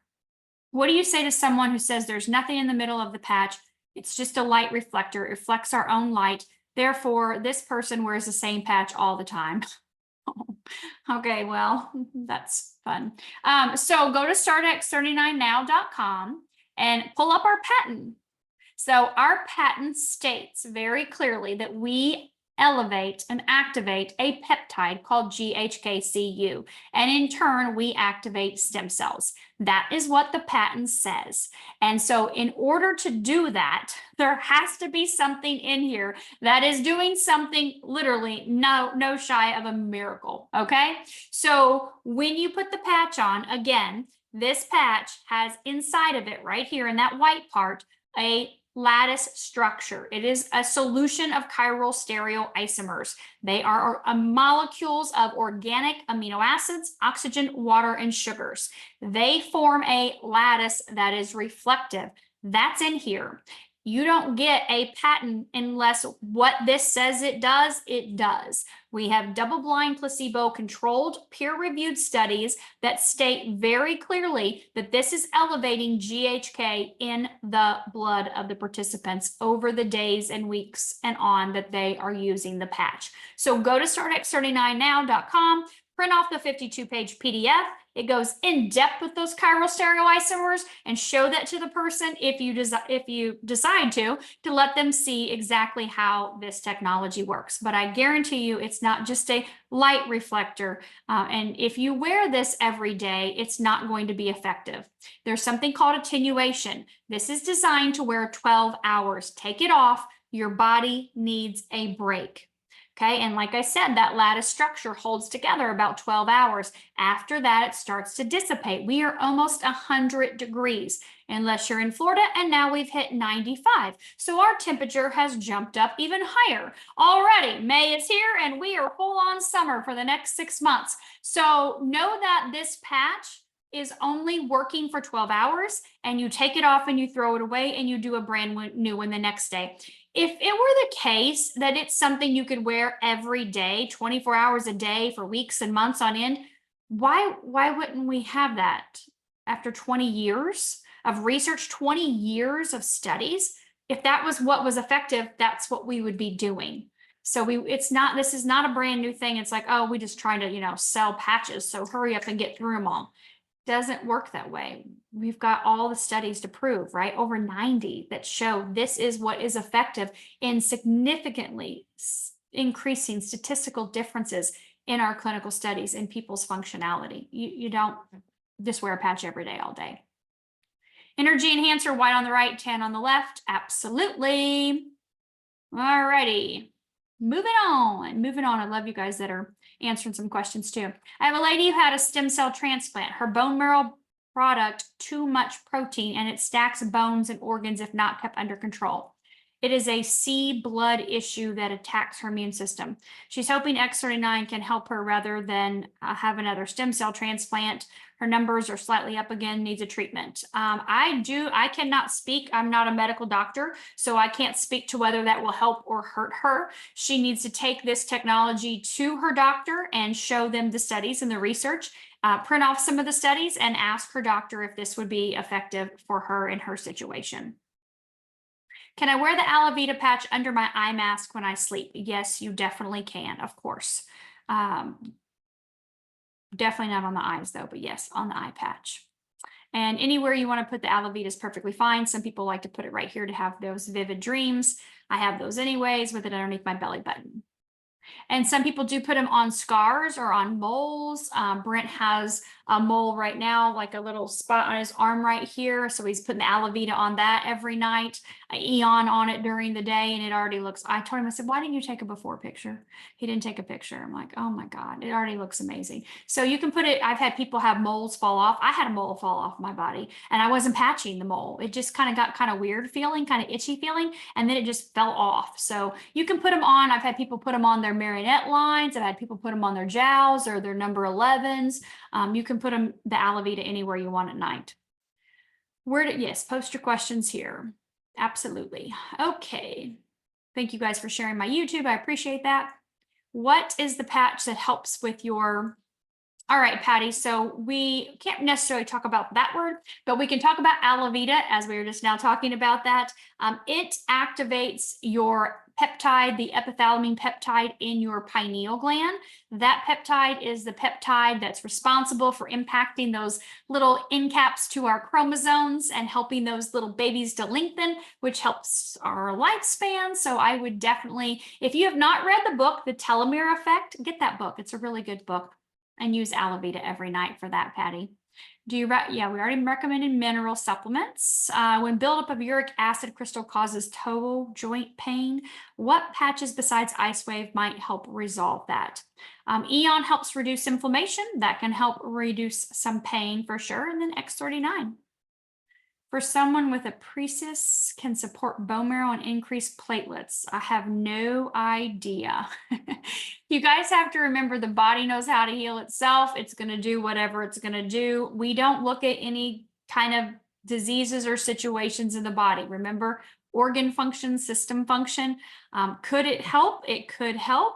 What do you say to someone who says there's nothing in the middle of the patch? It's just a light reflector. It reflects our own light. Therefore, this person wears the same patch all the time. Okay, well, that's fun. So go to startx39now.com and pull up our patent. So our patent states very clearly that we elevate and activate a peptide called GHKCU, and in turn, we activate stem cells. That is what the patent says. And so in order to do that, there has to be something in here that is doing something literally no shy of a miracle, okay? So when you put the patch on, again, this patch has inside of it, right here in that white part, a lattice structure. It is a solution of chiral stereoisomers. They are molecules of organic amino acids, oxygen, water, and sugars. They form a lattice that is reflective. That's in here. You don't get a patent unless what this says it does, it does. We have double-blind, placebo-controlled, peer-reviewed studies that state very clearly that this is elevating GHK in the blood of the participants over the days and weeks and on that they are using the patch. So go to startx39now.com, print off the 52-page PDF. It goes in depth with those chiral stereoisomers, and show that to the person if you decide to let them see exactly how this technology works. But I guarantee you it's not just a light reflector. And if you wear this every day, it's not going to be effective. There's something called attenuation. This is designed to wear 12 hours. Take it off. Your body needs a break. Okay, and like I said, that lattice structure holds together about 12 hours. After that, it starts to dissipate. We are almost 100 degrees, unless you're in Florida, and now we've hit 95. So our temperature has jumped up even higher. Already, May is here, and we are full on summer for the next 6 months. So know that this patch is only working for 12 hours, and you take it off and you throw it away and you do a brand new one the next day. If it were the case that it's something you could wear every day, 24 hours a day for weeks and months on end, why wouldn't we have that after 20 years of research, 20 years of studies? If that was what was effective, that's what we would be doing. So this is not a brand new thing. It's like, oh, we just trying to, sell patches. So hurry up and get through them all. Doesn't work that way. We've got all the studies to prove, right? Over 90 that show this is what is effective in significantly increasing statistical differences in our clinical studies in people's functionality. You don't just wear a patch every day, all day. Energy enhancer, white on the right, tan on the left. Absolutely. All righty. Moving on. I love you guys that are answering some questions too. I have a lady who had a stem cell transplant. Her bone marrow product too much protein, and it stacks bones and organs if not kept under control. It is a C blood issue that attacks her immune system. She's hoping X39 can help her rather than have another stem cell transplant. Her numbers are slightly up again, needs a treatment. I cannot speak. I'm not a medical doctor, so I can't speak to whether that will help or hurt her. She needs to take this technology to her doctor and show them the studies and the research, print off some of the studies and ask her doctor if this would be effective for her in her situation. Can I wear the Aloe Vita patch under my eye mask when I sleep? Yes, you definitely can, of course. Definitely not on the eyes though, but yes, on the eye patch. And anywhere you want to put the Aloe Vita is perfectly fine. Some people like to put it right here to have those vivid dreams. I have those anyways with it underneath my belly button. And some people do put them on scars or on moles. Brent has a mole right now, like a little spot on his arm right here. So he's putting the Alavita on that every night, Eon on it during the day, and it already looks, I told him, I said, why didn't you take a before picture? He didn't take a picture. I'm like, oh my God, it already looks amazing. So you can put it, I've had people have moles fall off. I had a mole fall off my body and I wasn't patching the mole. It just kind of got kind of weird feeling, kind of itchy feeling, and then it just fell off. So you can put them on. I've had people put them on their marionette lines. I've had people put them on their jowls or their number 11s. You can put them, the Alavita, anywhere you want at night. Yes, post your questions here. Absolutely. Okay. Thank you guys for sharing my YouTube. I appreciate that. What is the patch that helps with your... All right, Patty, so we can't necessarily talk about that word, but we can talk about Alavita, as we were just now talking about that. It activates your peptide, the epithalamine peptide in your pineal gland. That peptide is the peptide that's responsible for impacting those little end caps to our chromosomes and helping those little babies to lengthen, which helps our lifespan. So I would definitely, if you have not read the book, The Telomere Effect, get that book. It's a really good book. And use Alavita every night for that, Patty. Yeah, we already recommended mineral supplements. When buildup of uric acid crystal causes toe joint pain, what patches besides Ice Wave might help resolve that? Eon helps reduce inflammation. That can help reduce some pain for sure. And then X39. For someone with a precis, can support bone marrow and increase platelets. I have no idea. You guys have to remember the body knows how to heal itself. It's going to do whatever it's going to do. We don't look at any kind of diseases or situations in the body. Remember, organ function, system function. Could it help? It could help.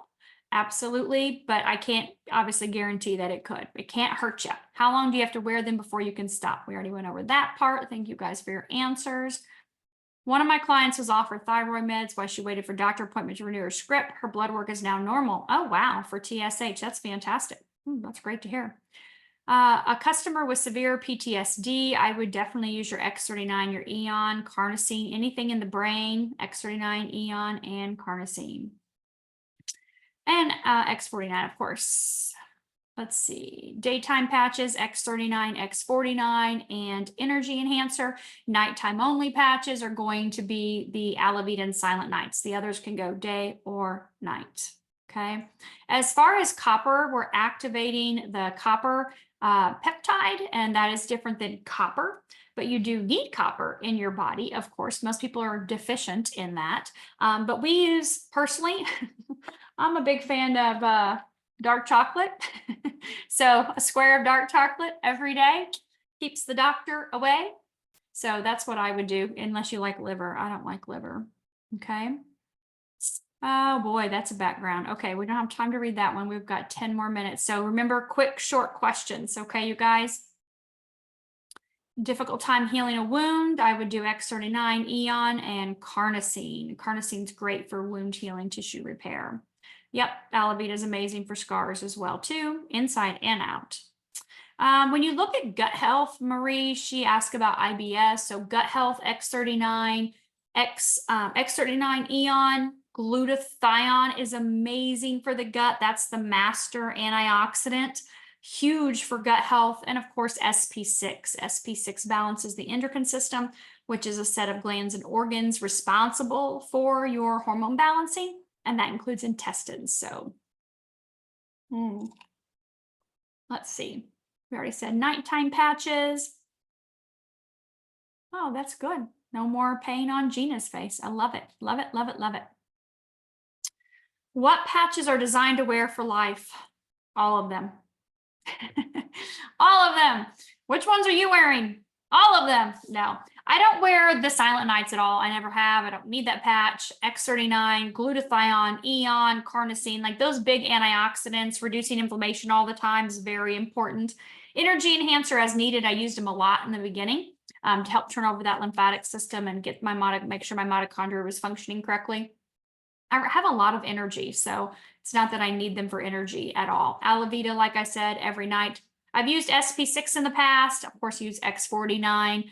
Absolutely, but I can't obviously guarantee that it could. It can't hurt you. How long do you have to wear them before you can stop? We already went over that part. Thank you guys for your answers. One of my clients was offered thyroid meds while she waited for doctor appointment to renew her script. Her blood work is now normal. Oh, wow, for TSH. That's fantastic. That's great to hear. A customer with severe PTSD, I would definitely use your X39, your Eon, carnosine, anything in the brain, X39, Eon, and carnosine. And X49, of course. Let's see, daytime patches, X39, X49, and energy enhancer. Nighttime only patches are going to be the Alavita and Silent Nights. The others can go day or night. Okay. As far as copper, we're activating the copper peptide, and that is different than copper. But you do need copper in your body, of course. Most people are deficient in that. But we use, personally, I'm a big fan of dark chocolate. So a square of dark chocolate every day keeps the doctor away. So that's what I would do, unless you like liver. I don't like liver. Okay. Oh boy, that's a background. Okay, we don't have time to read that one. We've got 10 more minutes. So remember, quick, short questions. Okay, you guys. Difficult time healing a wound, I would do X39, Eon, and carnosine. Carnosine's great for wound healing, tissue repair. Yep, Alavita is amazing for scars as well too, inside and out. When you look at gut health, Marie, she asked about IBS. So gut health, X39, X39 Eon, glutathione is amazing for the gut. That's the master antioxidant. Huge for gut health. And of course, SP6. SP6 balances the endocrine system, which is a set of glands and organs responsible for your hormone balancing, and that includes intestines. So let's see. We already said nighttime patches. Oh, that's good. No more pain on Gina's face. I love it. Love it, love it, love it. What patches are designed to wear for life? All of them. All of them. Which ones are you wearing? All of them. No, I don't wear the Silent Nights at all. I never have. I don't need that patch. X39, glutathione, Eon, carnosine, like those big antioxidants, reducing inflammation all the time is very important. Energy enhancer as needed. I used them a lot in the beginning to help turn over that lymphatic system and get make sure my mitochondria was functioning correctly. I have a lot of energy, so it's not that I need them for energy at all. Alavita, like I said, every night. I've used SP6 in the past, of course, use X49.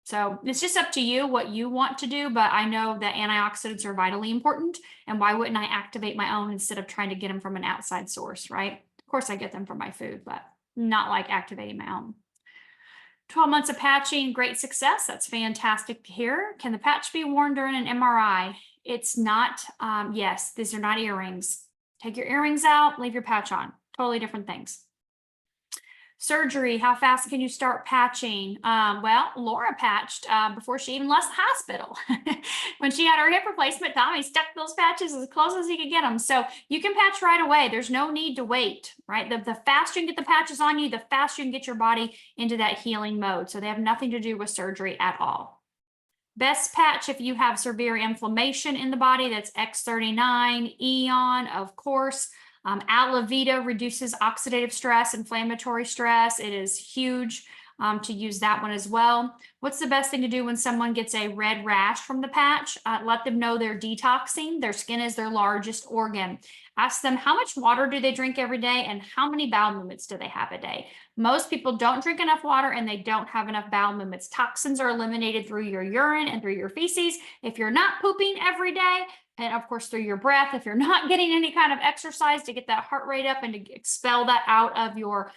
So it's just up to you what you want to do, but I know that antioxidants are vitally important, and why wouldn't I activate my own instead of trying to get them from an outside source, right? Of course, I get them from my food, but not like activating my own. 12 months of patching, great success. That's fantastic to hear. Can the patch be worn during an MRI? It's not, yes, these are not earrings. Take your earrings out, leave your patch on. Totally different things. Surgery, how fast can you start patching? Well, Laura patched before she even left the hospital. When she had her hip replacement, Tommy stuck those patches as close as he could get them. So you can patch right away. There's no need to wait, right? The faster you can get the patches on you, the faster you can get your body into that healing mode. So they have nothing to do with surgery at all. Best patch if you have severe inflammation in the body, that's X39, Eon, of course. Alavita reduces oxidative stress, inflammatory stress. It is huge to use that one as well. What's the best thing to do when someone gets a red rash from the patch? Let them know they're detoxing. Their skin is their largest organ. Ask them how much water do they drink every day and how many bowel movements do they have a day. Most people don't drink enough water and they don't have enough bowel movements. Toxins are eliminated through your urine and through your feces. If you're not pooping every day, and of course through your breath, if you're not getting any kind of exercise to get that heart rate up and to expel that out of your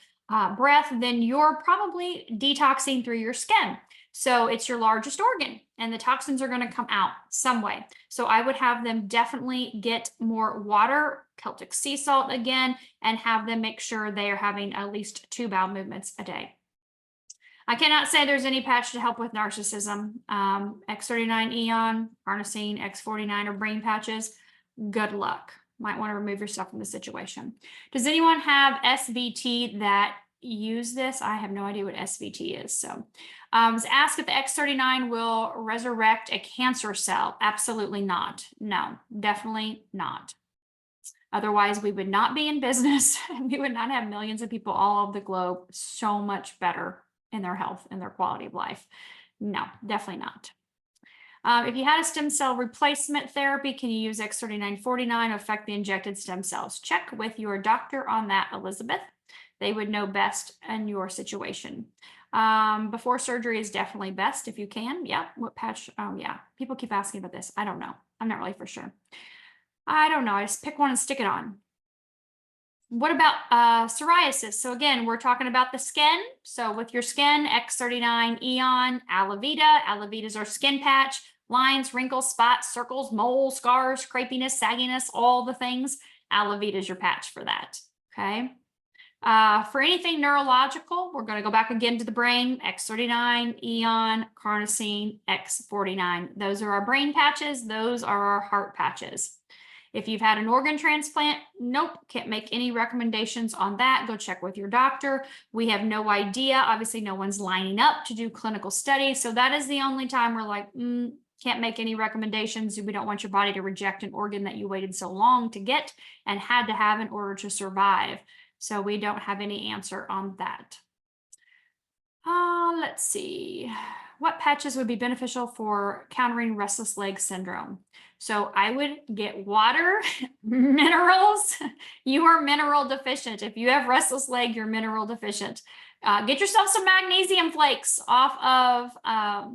breath, then you're probably detoxing through your skin. So it's your largest organ and the toxins are going to come out some way. So I would have them definitely get more water, Celtic sea salt again, and have them make sure they are having at least 2 bowel movements a day. I cannot say there's any patch to help with narcissism. X39 Eon, Carnosine, X49 or brain patches. Good luck. Might want to remove yourself from the situation. Does anyone have SVT that use this? I have no idea what SVT is. So was asked if the X39 will resurrect a cancer cell. Absolutely not. No, definitely not. Otherwise, we would not be in business. We would not have millions of people all over the globe so much better in their health and their quality of life. No, definitely not. If you had a stem cell replacement therapy, can you use X3949 to affect the injected stem cells? Check with your doctor on that, Elizabeth. They would know best in your situation. Before surgery is definitely best if you can. Yeah, what patch? Oh, yeah. People keep asking about this. I don't know. I'm not really for sure. I don't know. I just pick one and stick it on. What about psoriasis? So again, we're talking about the skin. So with your skin, X39 Eon, Alavita. Alavita is our skin patch. Lines, wrinkles, spots, circles, moles, scars, crepiness, sagginess, all the things. Alavita is your patch for that. Okay. For anything neurological, we're going to go back again to the brain. X39, Eon, Carnosine, X49. Those are our brain patches. Those are our heart patches. If you've had an organ transplant, nope, can't make any recommendations on that. Go check with your doctor. We have no idea. Obviously, no one's lining up to do clinical studies. So that is the only time we're like, can't make any recommendations. We don't want your body to reject an organ that you waited so long to get and had to have in order to survive. So we don't have any answer on that. Let's see. What patches would be beneficial for countering restless leg syndrome? So I would get water, minerals. You are mineral deficient. If you have restless leg, you're mineral deficient. Get yourself some magnesium flakes off of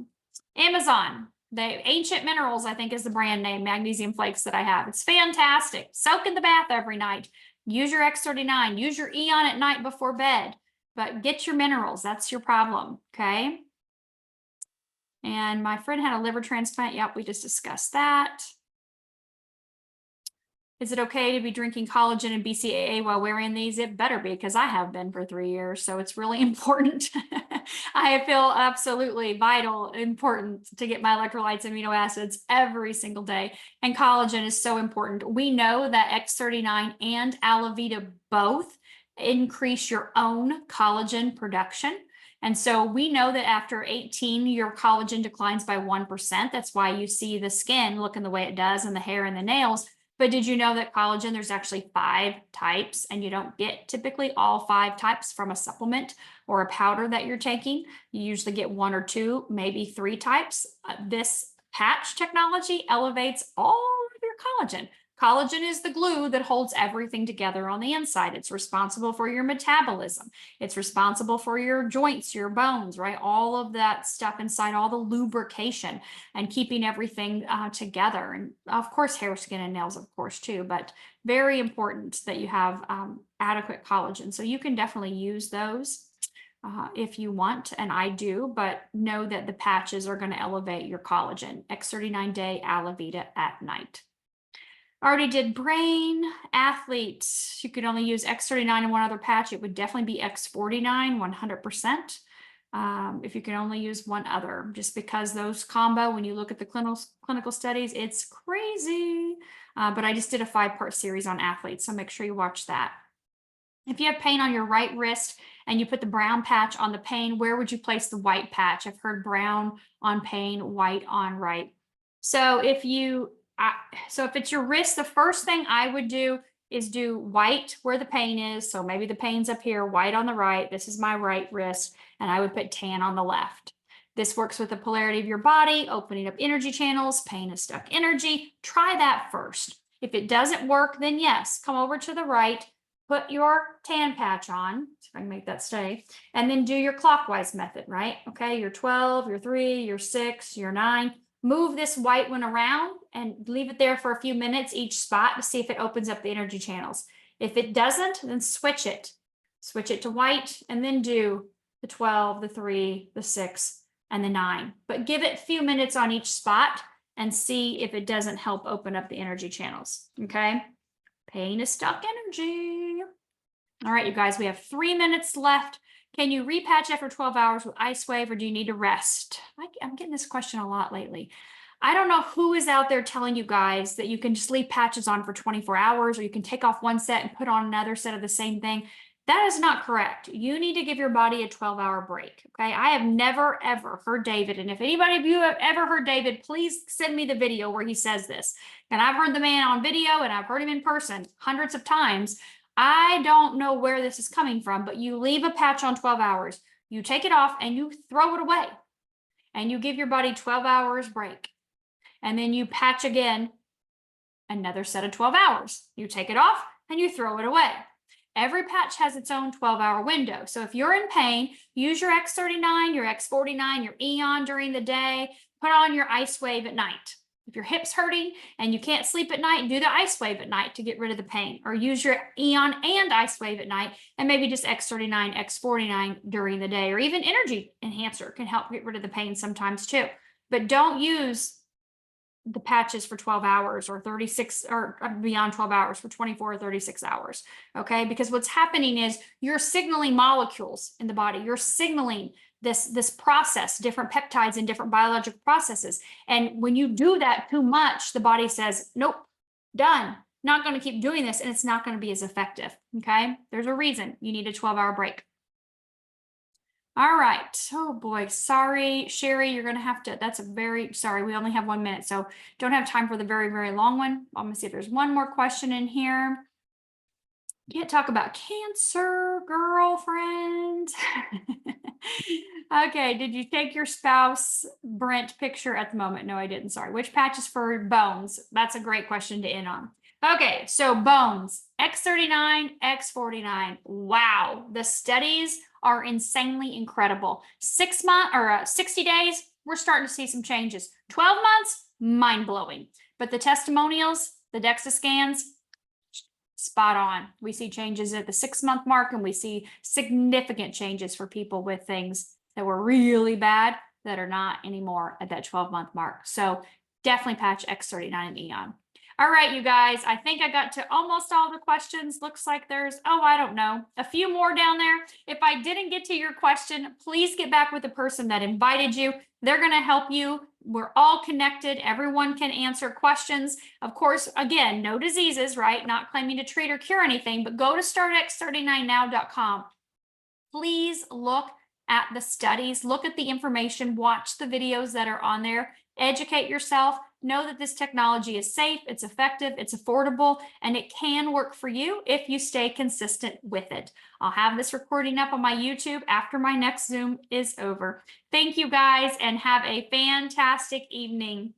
Amazon. The Ancient Minerals, I think, is the brand name, magnesium flakes that I have. It's fantastic. Soak in the bath every night. Use your X39. Use your Eon at night before bed. But get your minerals. That's your problem, okay? And my friend had a liver transplant. Yep, we just discussed that. Is it okay to be drinking collagen and BCAA while wearing these? It better be, because I have been for 3 years. So it's really important. I feel absolutely vital, important to get my electrolytes, amino acids every single day. And collagen is so important. We know that X39 and Alavita both increase your own collagen production. And so we know that after 18, your collagen declines by 1%. That's why you see the skin looking the way it does and the hair and the nails. But did you know that collagen, there's actually 5 types, and you don't get typically all 5 types from a supplement or a powder that you're taking. You usually get 1 or 2, maybe 3 types. This patch technology elevates all of your collagen. Collagen is the glue that holds everything together on the inside. It's responsible for your metabolism. It's responsible for your joints, your bones, right? All of that stuff inside, all the lubrication and keeping everything together. And of course, hair, skin, and nails, of course, too, but very important that you have adequate collagen. So you can definitely use those if you want, and I do, but know that the patches are going to elevate your collagen. X39 day, Alavita at night. Already did brain. Athletes, you could only use X39 and one other patch. It would definitely be X49, 100%. If you can only use one other, just because those combo, when you look at the clinical studies, it's crazy. But I just did a 5-part series on athletes, so make sure you watch that. If you have pain on your right wrist and you put the brown patch on the pain, where would you place the white patch? I've heard brown on pain, white on right. So if it's your wrist, the first thing I would do is do white where the pain is. So maybe the pain's up here, white on the right. This is my right wrist, and I would put tan on the left. This works with the polarity of your body, opening up energy channels. Pain is stuck energy. Try that first. If it doesn't work, then yes, come over to the right, put your tan patch on, see if I can make that stay, and then do your clockwise method, right? Okay, your 12, your 3, your 6, your 9. Move this white one around and leave it there for a few minutes each spot to see if it opens up the energy channels. If it doesn't, then switch it. Switch it to white and then do the 12, the 3, the 6, and the 9. But give it a few minutes on each spot and see if it doesn't help open up the energy channels, okay? Pain is stuck energy. All right, you guys, we have 3 minutes left. Can you repatch after 12 hours with Ice Wave, or do you need to rest? I'm getting this question a lot lately. I don't know who is out there telling you guys that you can just leave patches on for 24 hours, or you can take off one set and put on another set of the same thing. That is not correct. You need to give your body a 12-hour break, okay? I have never, ever heard David, and if anybody of you have ever heard David, please send me the video where he says this. And I've heard the man on video, and I've heard him in person hundreds of times. I don't know where this is coming from, but you leave a patch on 12 hours, you take it off and you throw it away, and you give your body 12 hours break. And then you patch again, another set of 12 hours. You take it off and you throw it away. Every patch has its own 12-hour window. So if you're in pain, use your X39, your X49, your Eon during the day, put on your Ice Wave at night. If your hip's hurting and you can't sleep at night, do the Ice Wave at night to get rid of the pain, or use your Eon and Ice Wave at night, and maybe just X39, X49 during the day, or even Energy Enhancer can help get rid of the pain sometimes too. But don't use the patches for 12 hours or 36 or beyond 12 hours for 24 or 36 hours. Okay. Because what's happening is you're signaling molecules in the body. You're signaling this process, different peptides and different biological processes. And when you do that too much, the body says, nope, done. Not going to keep doing this. And it's not going to be as effective. Okay. There's a reason you need a 12-hour break. All right. Oh boy. Sorry, Sherry, you're going to have to, that's a very, sorry. We only have 1 minute, so don't have time for the very, very long one. I'm going to see if there's one more question in here. Can't talk about cancer, girlfriend. Okay. Did you take your spouse Brent picture at the moment? No, I didn't. Sorry. Which patch is for bones? That's a great question to end on. Okay. So bones, X39, X49. Wow. The studies are insanely incredible. 6 months or 60 days, we're starting to see some changes. 12 months, mind blowing. But the testimonials, the DEXA scans, spot on. We see changes at the 6-month mark, and we see significant changes for people with things that were really bad that are not anymore at that 12-month mark. So definitely patch X39 and Eon. All right, you guys, I think I got to almost all the questions. Looks like there's, oh, I don't know, a few more down there. If I didn't get to your question, please get back with the person that invited you. They're going to help you. We're all connected. Everyone can answer questions. Of course, again, no diseases, right? Not claiming to treat or cure anything, but go to startx39now.com. Please look at the studies, look at the information, watch the videos that are on there, educate yourself. Know that this technology is safe, it's effective, it's affordable, and it can work for you if you stay consistent with it. I'll have this recording up on my YouTube after my next Zoom is over. Thank you guys, and have a fantastic evening.